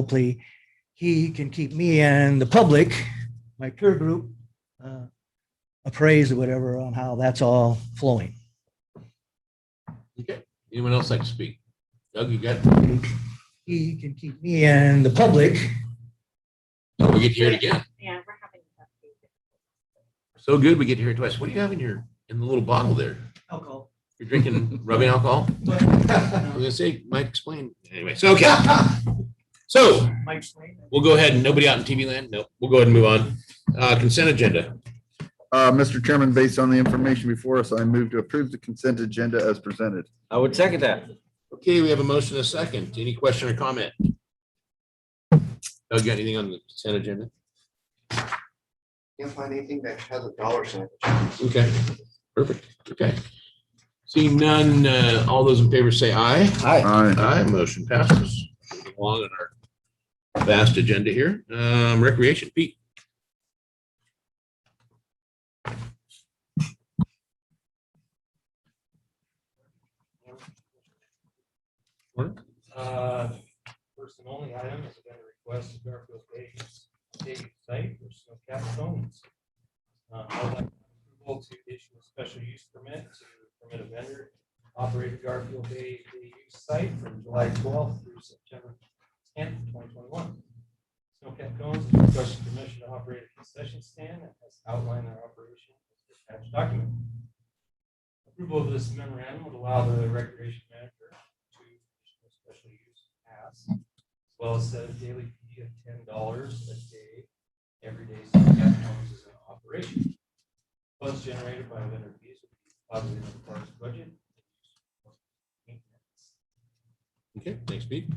hopefully he can keep me and the public, my peer group, appraised or whatever on how that's all flowing. Okay. Anyone else like to speak? Doug, you got it? He can keep me and the public. Oh, we get to hear it again. Yeah, we're having that. So good, we get to hear it twice. What do you have in the little bottle there? Alcohol. You're drinking rubbing alcohol? I was gonna say, might explain. Anyway, so okay. So we'll go ahead and nobody out in TV land? No, we'll go ahead and move on. Consent agenda. Mr. Chairman, based on the information before us, I move to approve the consent agenda as presented. I would second that. Okay, we have a motion and a second. Any question or comment? Doug, got anything on the consent agenda? Can't find anything that has a dollar sign. Okay, perfect. Okay. Seeing none, all those in favor say aye. Aye. Aye. Aye, motion passes. Moving along in our vast agenda here. Recreation, Pete. First and only item is a request of Garfield Bay site for snow cap cones. I would like approval to issue a special use permit to permit a vendor operate a Garfield Bay use site from July 12th through September 10th, 2021. Snow cap cones is requesting permission to operate a concession stand and has outlined their operation as the attached document. Approval of this memorandum would allow the recreation manager to issue a special use pass, as well as set a daily fee of $10 a day. Every day snow cap cones is in operation. Funds generated by vendor fees would be deposited in the park's budget. Okay, thanks, Pete.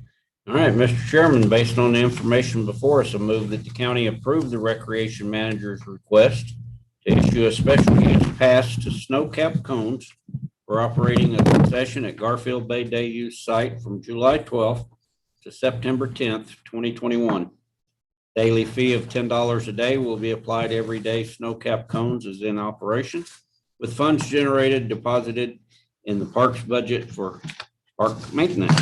All right, Mr. Chairman, based on the information before us, I move that the county approve the recreation manager's request to issue a special use pass to snow cap cones for operating a concession at Garfield Bay Day Use site from July 12th to September 10th, 2021. Daily fee of $10 a day will be applied every day snow cap cones is in operation, with funds generated deposited in the park's budget for park maintenance.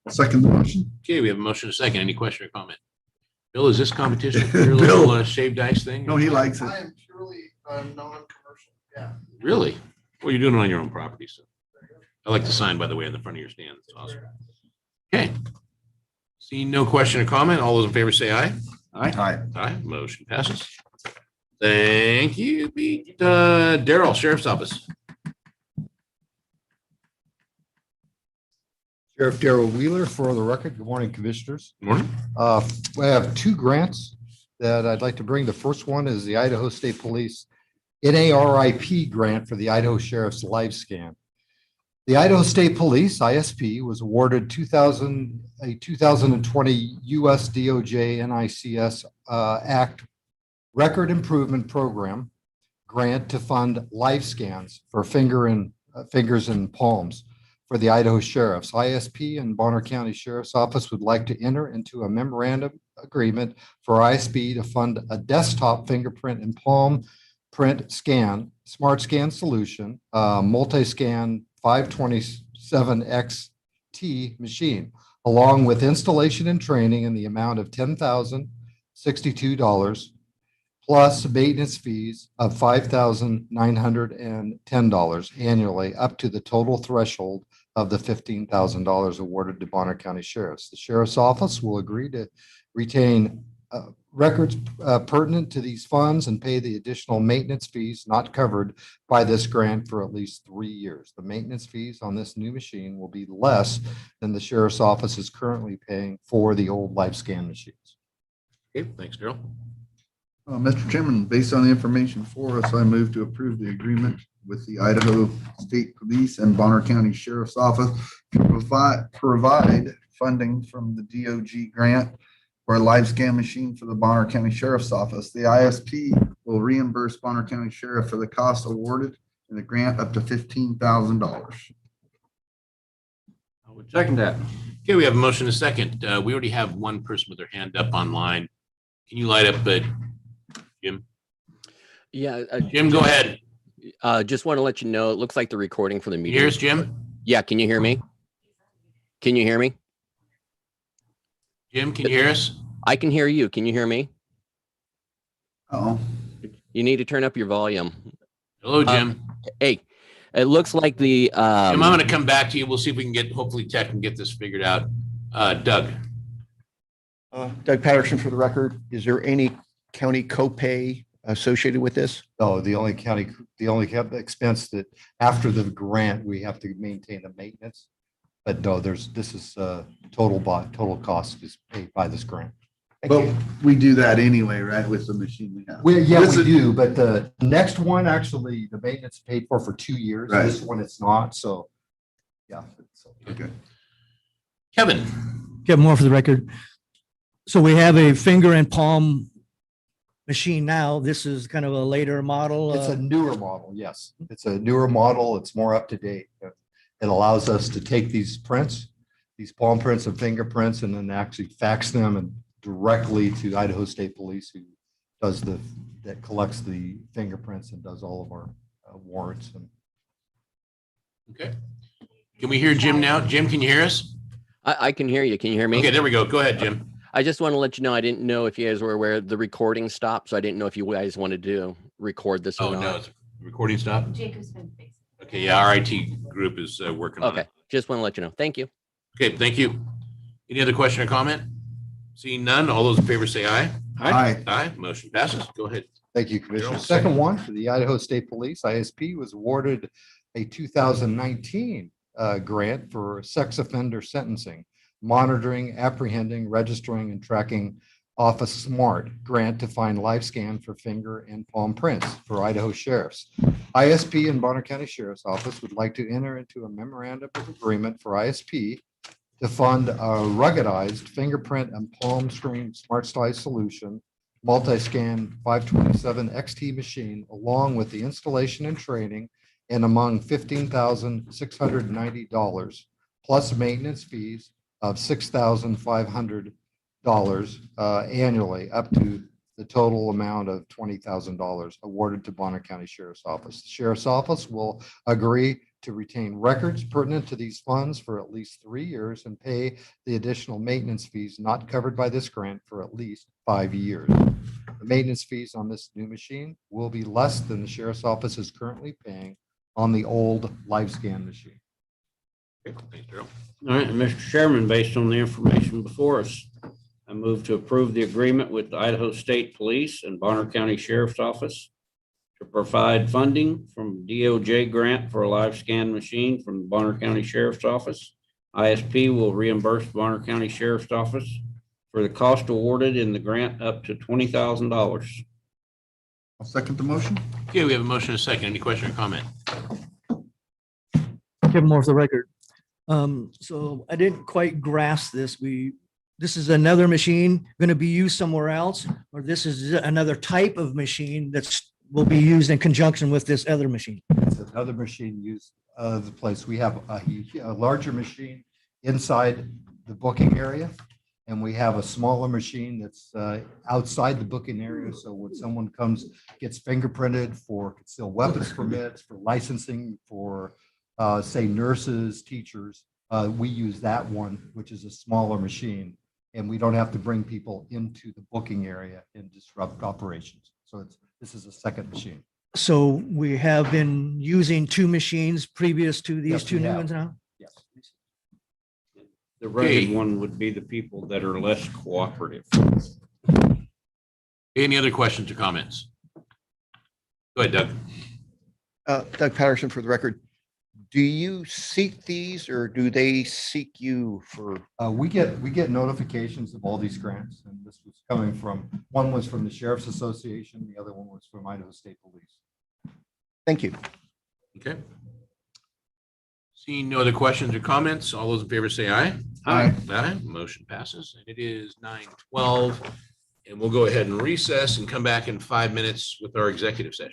Second the motion. Okay, we have a motion and a second. Any question or comment? Bill, is this competition for your little shaved ice thing? No, he likes it. I am purely non-commercial, yeah. Really? Well, you're doing it on your own property, so. I like the sign, by the way, on the front of your stand. That's awesome. Okay. Seeing no question or comment, all those in favor say aye. Aye. Aye, motion passes. Thank you, Pete. Daryl, Sheriff's Office. Sheriff Darrell Wheeler for the record. Good morning, Commissioners. Good morning. We have two grants that I'd like to bring. The first one is the Idaho State Police NARIP grant for the Idaho Sheriff's Live Scan. The Idaho State Police ISP was awarded a 2020 US DOJ NICS Act Record Improvement Program grant to fund live scans for fingers and palms for the Idaho Sheriff's. ISP and Bonner County Sheriff's Office would like to enter into a memorandum agreement for ISP to fund a desktop fingerprint and palm print scan, smart scan solution, multi-scan 527 XT machine, along with installation and training in the amount of $10,062 plus maintenance fees of $5,910 annually, up to the total threshold of the $15,000 awarded to Bonner County Sheriffs. The Sheriff's Office will agree to retain records pertinent to these funds and pay the additional maintenance fees not covered by this grant for at least 3 years. The maintenance fees on this new machine will be less than the Sheriff's Office is currently paying for the old live scan machines. Okay, thanks, Daryl. Mr. Chairman, based on the information for us, I move to approve the agreement with the Idaho State Police and Bonner County Sheriff's Office to provide funding from the DOG grant for a live scan machine for the Bonner County Sheriff's Office. The ISP will reimburse Bonner County Sheriff for the cost awarded in the grant up to $15,000. I would second that. Okay, we have a motion and a second. We already have one person with their hand up online. Can you light up, Jim? Yeah, Jim, go ahead. just want to let you know, it looks like the recording for the meeting. Here's Jim. Yeah, can you hear me? Can you hear me? Jim, can you hear us? I can hear you. Can you hear me? Oh, You need to turn up your volume. Hello, Jim. Hey, it looks like the, Jim, I'm going to come back to you. We'll see if we can get, hopefully Tech can get this figured out. Doug, Doug Patterson for the record. Is there any county copay associated with this? No, the only expense that after the grant, we have to maintain the maintenance. But no, this is total cost is paid by this grant. but we do that anyway, right, with the machine we have? We do, but the next one, actually, the maintenance paid for 2 years. Right. This one, it's not, so, yeah. Okay. Kevin, Kevin Moore for the record. So we have a finger and palm machine now. This is kind of a later model. It's a newer model, yes. It's a newer model. It's more up to date. It allows us to take these prints, these palm prints and fingerprints, and then actually fax them and directly to Idaho State Police, who does that collects the fingerprints and does all of our warrants. And okay. Can we hear Jim now? Jim, can you hear us? I can hear you. Can you hear me? Okay, there we go. Go ahead, Jim. I just want to let you know, I didn't know if you guys were aware the recording stopped, so I didn't know if you guys wanted to record this or Oh, no, not. it's recording stop. Jacob's been fixing. Okay, yeah, our IT group is working on Okay, it. just want to let you know. Thank you. Okay, thank you. Any other question or comment? Seeing none, all those in favor say aye. Aye. Aye, motion passes. Go ahead. thank you, Commissioner. Darrell, Second one for the Idaho State Police, ISP, was awarded a 2019 grant for sex offender sentencing, monitoring, apprehending, registering, and tracking Office Smart grant to find live scan for finger and palm prints for Idaho sheriffs. ISP and Bonner County Sheriff's Office would like to enter into a memorandum of agreement for ISP to fund a ruggedized fingerprint and palm screen smart slide solution, multi-scan 527 XT machine, along with the installation and training, and among $15,690 plus maintenance fees of $6,500 annually, up to the total amount of $20,000 awarded to Bonner County Sheriff's Office. The Sheriff's Office will agree to retain records pertinent to these funds for at least 3 years and pay the additional maintenance fees not covered by this grant for at least 5 years. The maintenance fees on this new machine will be less than the Sheriff's Office is currently paying on the old live scan machine. Okay, thanks, Darrell. All right, Mr. Chairman, based on the information before us, I move to approve the agreement with the Idaho State Police and Bonner County Sheriff's Office to provide funding from DOJ grant for a live scan machine from the Bonner County Sheriff's Office. ISP will reimburse Bonner County Sheriff's Office for the cost awarded in the grant up to $20,000. I'll second the motion. Okay, we have a motion and a second. Any question or comment? Kevin Moore for the record. So I didn't quite grasp this. This is another machine going to be used somewhere else, or this is another type of machine will be used in conjunction with this other machine? It's another machine used the place. We have a larger machine inside the booking area, and we have a smaller machine that's outside the booking area. So when someone comes, gets fingerprinted for concealed weapons permits, for licensing, for say nurses, teachers, we use that one, which is a smaller machine, and we don't have to bring people into the booking area and disrupt operations. So this is a second machine. So we have been using two machines previous to these Yes, two we new have. ones now? Yes. The rugged Okay. one would be the people that are less cooperative. Any other questions or comments? Go ahead, Doug. Doug Patterson for the record. Do you seek these or do they seek you for? We get notifications of all these grants, and this was coming from, one was from the Sheriff's Association, the other one was from Idaho State Police. Thank you. Okay. Seeing no other questions or comments, all those in favor say aye. Aye. Aye, motion passes, and it is 9:12. And we'll go ahead and recess and come back in 5 minutes with our executive session.